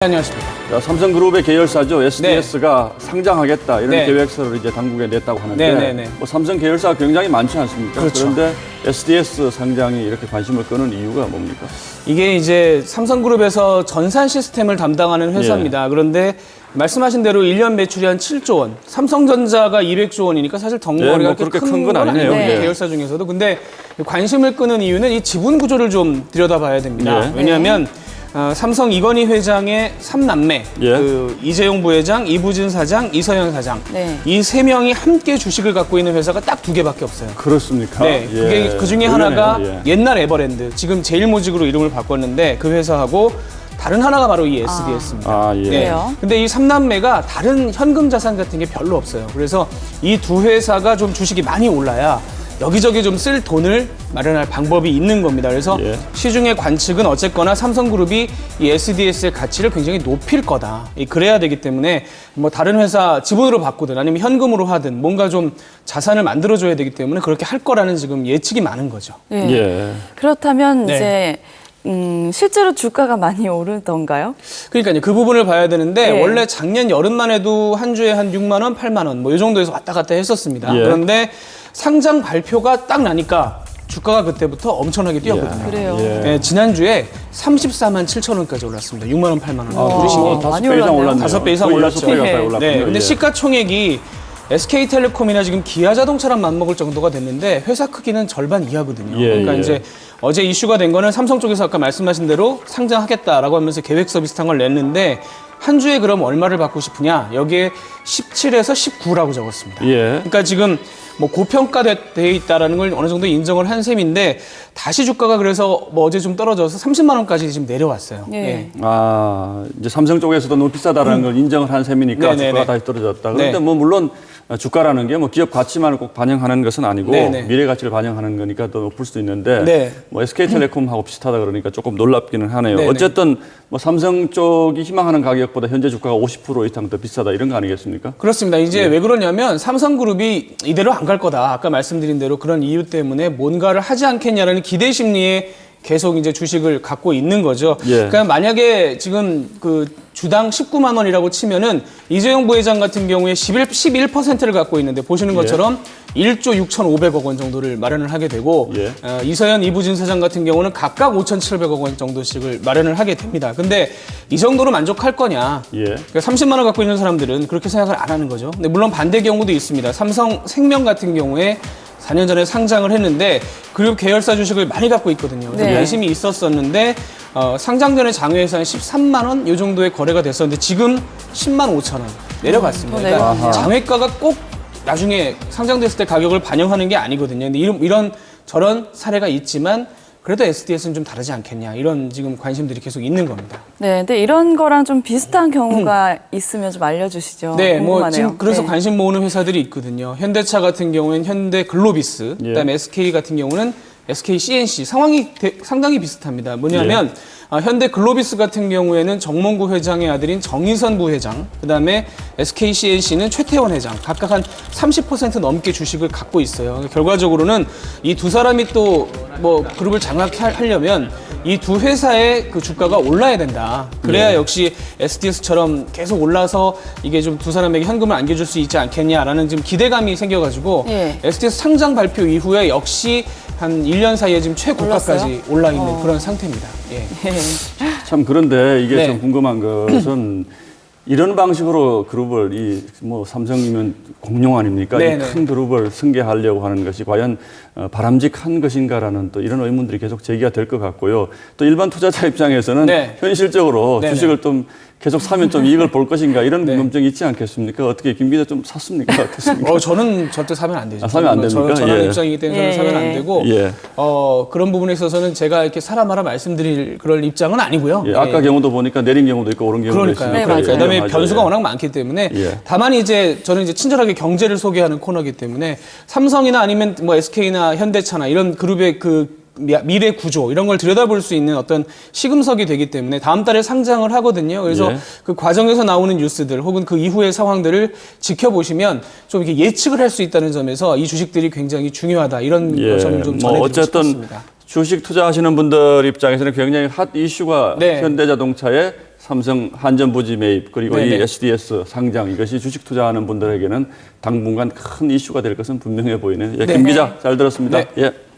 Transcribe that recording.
안녕하십니까. 자, 삼성그룹의 계열사죠. SDS가 상장하겠다 이런 계획서를 이제 당국에 냈다고 하는데 뭐 삼성 계열사가 굉장히 많지 않습니까? 그렇죠. 그런데 SDS 상장이 이렇게 관심을 끄는 이유가 뭡니까? 이게 이제 삼성그룹에서 전산 시스템을 담당하는 회사입니다. 그런데 말씀하신 대로 1년 매출이 한 7조 원, 삼성전자가 200조 원이니까 사실 덩어리가 뭐 그렇게 큰 건 아니네요. 계열사 중에서도. 근데 관심을 끄는 이유는 이 지분 구조를 좀 들여다봐야 됩니다. 왜냐하면 삼성 이건희 회장의 3남매, 그 이재용 부회장, 이부진 사장, 이서영 사장, 이 세 명이 함께 주식을 갖고 있는 회사가 딱 두 개밖에 없어요. 그렇습니까? 네, 그게 그 중에 하나가 옛날 에버랜드, 지금 제일모직으로 이름을 바꿨는데 그 회사하고 다른 하나가 바로 이 SDS입니다. 근데 이 3남매가 다른 현금 자산 같은 게 별로 없어요. 그래서 이 두 회사가 좀 주식이 많이 올라야 여기저기 좀 쓸 돈을 마련할 방법이 있는 겁니다. 그래서 시중의 관측은 어쨌거나 삼성그룹이 이 SDS의 가치를 굉장히 높일 거다. 그래야 되기 때문에 뭐 다른 회사 지분으로 바꾸든 아니면 현금으로 하든 뭔가 좀 자산을 만들어줘야 되기 때문에 그렇게 할 거라는 지금 예측이 많은 거죠. 그렇다면 이제 실제로 주가가 많이 오르던가요? 그러니까요. 그 부분을 봐야 되는데 원래 작년 여름만 해도 한 주에 한 6만 원, 8만 원 뭐 이 정도에서 왔다 갔다 했었습니다. 그런데 상장 발표가 딱 나니까 주가가 그때부터 엄청나게 뛰었거든요. 그래요. 네, 지난주에 34만 7천 원까지 올랐습니다. 6만 원, 8만 원. 5배 이상 올랐네요. 5배 이상 올랐죠. 네. 근데 시가총액이 SK텔레콤이나 지금 기아자동차랑 맞먹을 정도가 됐는데 회사 크기는 절반 이하거든요. 그러니까 이제 어제 이슈가 된 거는 삼성 쪽에서 아까 말씀하신 대로 상장하겠다라고 하면서 계획서 비슷한 걸 냈는데 한 주에 그럼 얼마를 받고 싶으냐? 여기에 17에서 19라고 적었습니다. 그러니까 지금 뭐 고평가돼 있다라는 걸 어느 정도 인정을 한 셈인데 다시 주가가 그래서 뭐 어제 좀 떨어져서 30만 원까지 지금 내려왔어요. 이제 삼성 쪽에서도 너무 비싸다라는 걸 인정을 한 셈이니까 주가가 다시 떨어졌다. 그런데 뭐 물론 주가라는 게 뭐 기업 가치만을 꼭 반영하는 것은 아니고 미래 가치를 반영하는 거니까 더 높을 수도 있는데 뭐 SK텔레콤하고 비슷하다 그러니까 조금 놀랍기는 하네요. 어쨌든 뭐 삼성 쪽이 희망하는 가격보다 현재 주가가 50% 이상 더 비싸다 이런 거 아니겠습니까? 그렇습니다. 이제 왜 그러냐면 삼성그룹이 이대로 안 갈 거다. 아까 말씀드린 대로 그런 이유 때문에 뭔가를 하지 않겠냐라는 기대 심리에 계속 이제 주식을 갖고 있는 거죠. 그러니까 만약에 지금 그 주당 19만 원이라고 치면은 이재용 부회장 같은 경우에 11%를 갖고 있는데 보시는 것처럼 1조 6,500억 원 정도를 마련을 하게 되고 이서연, 이부진 사장 같은 경우는 각각 5,700억 원 정도씩을 마련을 하게 됩니다. 근데 이 정도로 만족할 거냐? 그러니까 30만 원 갖고 있는 사람들은 그렇게 생각을 안 하는 거죠. 근데 물론 반대 경우도 있습니다. 삼성생명 같은 경우에 4년 전에 상장을 했는데 그룹 계열사 주식을 많이 갖고 있거든요. 그래서 관심이 있었었는데 상장 전에 장외에서 한 13만 원 이 정도의 거래가 됐었는데 지금 10만 5천 원 내려갔습니다. 그러니까 장외가가 꼭 나중에 상장됐을 때 가격을 반영하는 게 아니거든요. 근데 이런 저런 사례가 있지만 그래도 SDS는 좀 다르지 않겠냐 이런 지금 관심들이 계속 있는 겁니다. 근데 이런 거랑 좀 비슷한 경우가 있으면 좀 알려주시죠. 궁금하네요. 뭐 지금 그래서 관심 모으는 회사들이 있거든요. 현대차 같은 경우에는 현대글로비스, 그다음에 SK 같은 경우는 SK CNC 상황이 상당히 비슷합니다. 뭐냐면 현대글로비스 같은 경우에는 정몽구 회장의 아들인 정의선 부회장, 그다음에 SK CNC는 최태원 회장 각각 한 30% 넘게 주식을 갖고 있어요. 결과적으로는 이 두 사람이 또 뭐 그룹을 장악하려면 이 두 회사의 그 주가가 올라야 된다. 그래야 역시 SDS처럼 계속 올라서 이게 좀 두 사람에게 현금을 안겨줄 수 있지 않겠냐라는 지금 기대감이 생겨가지고 SDS 상장 발표 이후에 역시 한 1년 사이에 지금 최고가까지 올라 있는 그런 상태입니다. 참 그런데 이게 좀 궁금한 것은 이런 방식으로 그룹을 뭐 삼성이면 공룡 아닙니까? 이 큰 그룹을 승계하려고 하는 것이 과연 바람직한 것인가라는 또 이런 의문들이 계속 제기가 될 것 같고요. 또 일반 투자자 입장에서는 현실적으로 주식을 좀 계속 사면 좀 이익을 볼 것인가 이런 궁금증이 있지 않겠습니까? 어떻게 김 기자 좀 샀습니까? 어떻습니까? 저는 절대 사면 안 되죠. 사면 안 됩니까? 저는 입장이기 때문에 저는 사면 안 되고 그런 부분에 있어서는 제가 이렇게 사람마다 말씀드릴 그럴 입장은 아니고요. 아까 경우도 보니까 내린 경우도 있고 오른 경우도 있으니까. 그다음에 변수가 워낙 많기 때문에 다만 이제 저는 이제 친절하게 경제를 소개하는 코너이기 때문에 삼성이나 아니면 뭐 SK나 현대차나 이런 그룹의 그 미래 구조 이런 걸 들여다볼 수 있는 어떤 시금석이 되기 때문에 다음 달에 상장을 하거든요. 그래서 그 과정에서 나오는 뉴스들 혹은 그 이후의 상황들을 지켜보시면 좀 이렇게 예측을 할 수 있다는 점에서 이 주식들이 굉장히 중요하다 이런 점을 좀 전해드리고 싶습니다. 주식 투자하시는 분들 입장에서는 굉장히 핫 이슈가 현대자동차의 삼성 한전부지 매입 그리고 네네. 이 SDS 상장 이것이 주식 투자하는 분들에게는 당분간 큰 이슈가 될 것은 분명해 보이네요. 예, 김 네. 기자 잘 들었습니다. 네. 예.